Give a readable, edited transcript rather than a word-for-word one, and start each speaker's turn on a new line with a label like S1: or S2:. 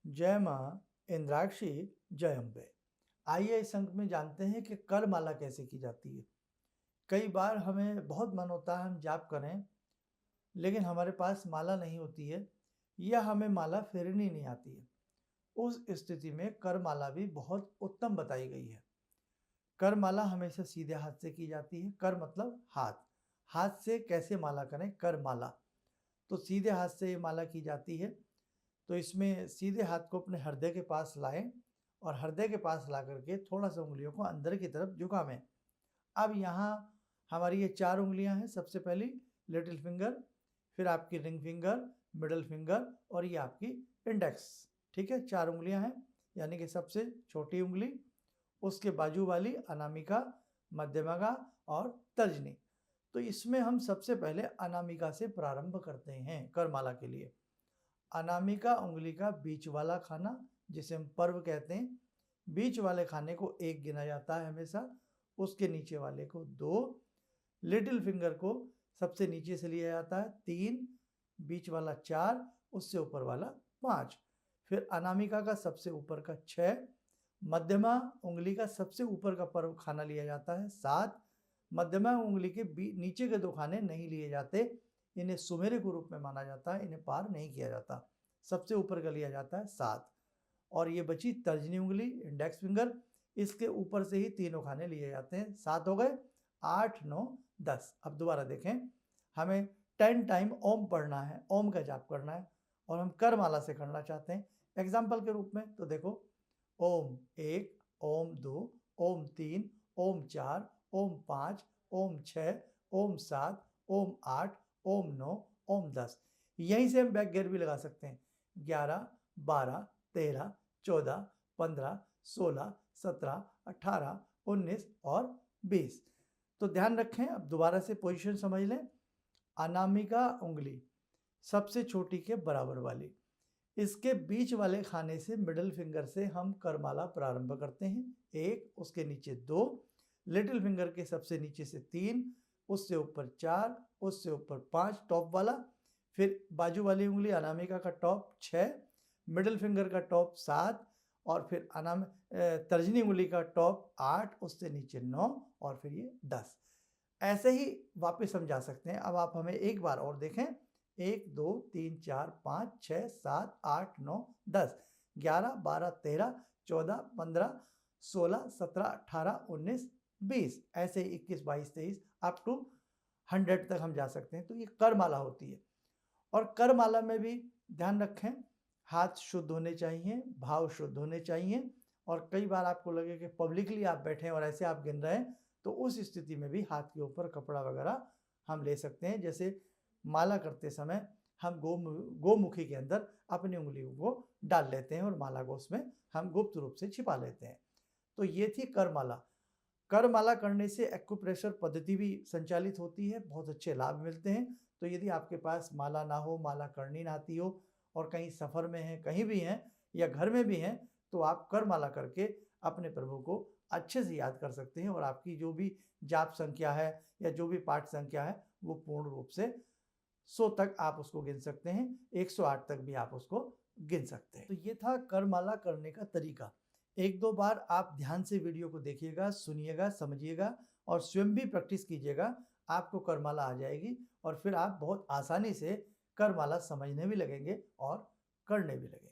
S1: जय माँ इंद्राक्षी जय अम्बे। आइए इस अंक में जानते हैं कि कर माला कैसे की जाती है। कई बार हमें बहुत मन होता है हम जाप करें, लेकिन हमारे पास माला नहीं होती है या हमें माला फेरनी नहीं आती है। उस स्थिति में कर माला भी बहुत उत्तम बताई गई है। कर माला हमेशा सीधे हाथ से की जाती है। कर मतलब हाथ, हाथ से कैसे माला करें, कर माला। तो सीधे हाथ से ये माला की जाती है। तो इसमें सीधे हाथ को अपने हृदय के पास लाएं और हृदय के पास ला करके थोड़ा सा उंगलियों को अंदर की तरफ झुकावें। अब यहाँ हमारी ये 4 उंगलियां हैं। सबसे पहली लिटिल फिंगर, फिर आपकी रिंग फिंगर, मिडल फिंगर और ये आपकी इंडेक्स। ठीक है, 4 उंगलियां हैं, यानी कि सबसे छोटी उंगली, उसके बाजू वाली अनामिका, मध्यमा और तर्जनी। तो इसमें हम सबसे पहले अनामिका से प्रारंभ करते हैं करमाला के लिए। अनामिका उंगली का बीच वाला खाना, जिसे हम पर्व कहते हैं, बीच वाले खाने को 1 गिना जाता है हमेशा, उसके नीचे वाले को 2, लिटिल फिंगर को सबसे नीचे से लिया जाता है 3, बीच वाला 4, उससे ऊपर वाला 5, फिर अनामिका का सबसे ऊपर का 6, मध्यमा उंगली का सबसे ऊपर का पर्व खाना लिया जाता है 7, मध्यमा उंगली के नीचे के 2 खाने नहीं लिए जाते, इन्हें सुमेरे के रूप में माना जाता है, इन्हें पार नहीं किया जाता। सबसे ऊपर का लिया जाता है 7, और ये बची तर्जनी उंगली, इंडेक्स फिंगर, इसके ऊपर से ही तीनों खाने लिए जाते हैं। 7 हो गए, 8, 9, 10। अब दोबारा देखें, हमें 10 टाइम ओम पढ़ना है, ओम का जाप करना है और हम कर माला से करना चाहते हैं एग्जाम्पल के रूप में। तो देखो, ओम 1, ओम 2, ओम 3, ओम 4, ओम 5, ओम 6, ओम 7, ओम 8, ओम 9, ओम 10। यहीं से हम बैक गियर भी लगा सकते हैं। 11, 12, 13, 14, 15, 16, 17, 18, 19 और 20। तो ध्यान रखें, अब दोबारा से पोजीशन समझ लें। अनामिका उंगली सबसे छोटी के बराबर वाली, इसके बीच वाले खाने से, मिडिल फिंगर से हम करमाला प्रारंभ करते हैं। 1, उसके नीचे 2, लिटिल फिंगर के सबसे नीचे से 3, उससे ऊपर 4, उससे ऊपर 5 टॉप वाला, फिर बाजू वाली उंगली अनामिका का टॉप 6, मिडिल फिंगर का टॉप 7 और फिर तर्जनी उंगली का टॉप 8, उससे नीचे 9 और फिर ये 10। ऐसे ही वापस हम जा सकते हैं। अब आप हमें एक बार और देखें, 1, 2, 3, 4, 5, 6, 7, 8, 9, 10, 11, 12, 13, 14, 15, 16, 17, 18, 19, 20, ऐसे 21, 22, 23 अप टू 100 तक हम जा सकते हैं। तो ये कर माला होती है। और कर माला में भी ध्यान रखें, हाथ शुद्ध होने चाहिए, भाव शुद्ध होने चाहिए। और कई बार आपको लगे कि पब्लिकली आप बैठे हैं और ऐसे आप गिन रहे हैं, तो उस स्थिति में भी हाथ के ऊपर कपड़ा वगैरह हम ले सकते हैं। जैसे माला करते समय हम गोमुखी के अंदर अपनी उंगलियों को डाल लेते हैं और माला को उसमें हम गुप्त रूप से छिपा लेते हैं। तो ये थी करमाला। करमाला करने से एक्यूप्रेशर पद्धति भी संचालित होती है, बहुत अच्छे लाभ मिलते हैं। तो यदि आपके पास माला ना हो, माला करनी ना आती हो और कहीं सफ़र में हैं, कहीं भी हैं या घर में भी हैं, तो आप करमाला करके अपने प्रभु को अच्छे से याद कर सकते हैं और आपकी जो भी जाप संख्या है या जो भी पाठ संख्या है वो पूर्ण रूप से 100 तक आप उसको गिन सकते हैं, 108 तक भी आप उसको गिन सकते हैं। तो ये था करमाला करने का तरीका। 1-2 बार आप ध्यान से वीडियो को देखिएगा, सुनिएगा, समझिएगा और स्वयं भी प्रैक्टिस कीजिएगा। आपको करमाला आ जाएगी और फिर आप बहुत आसानी से करमाला समझने भी लगेंगे और करने भी लगेंगे।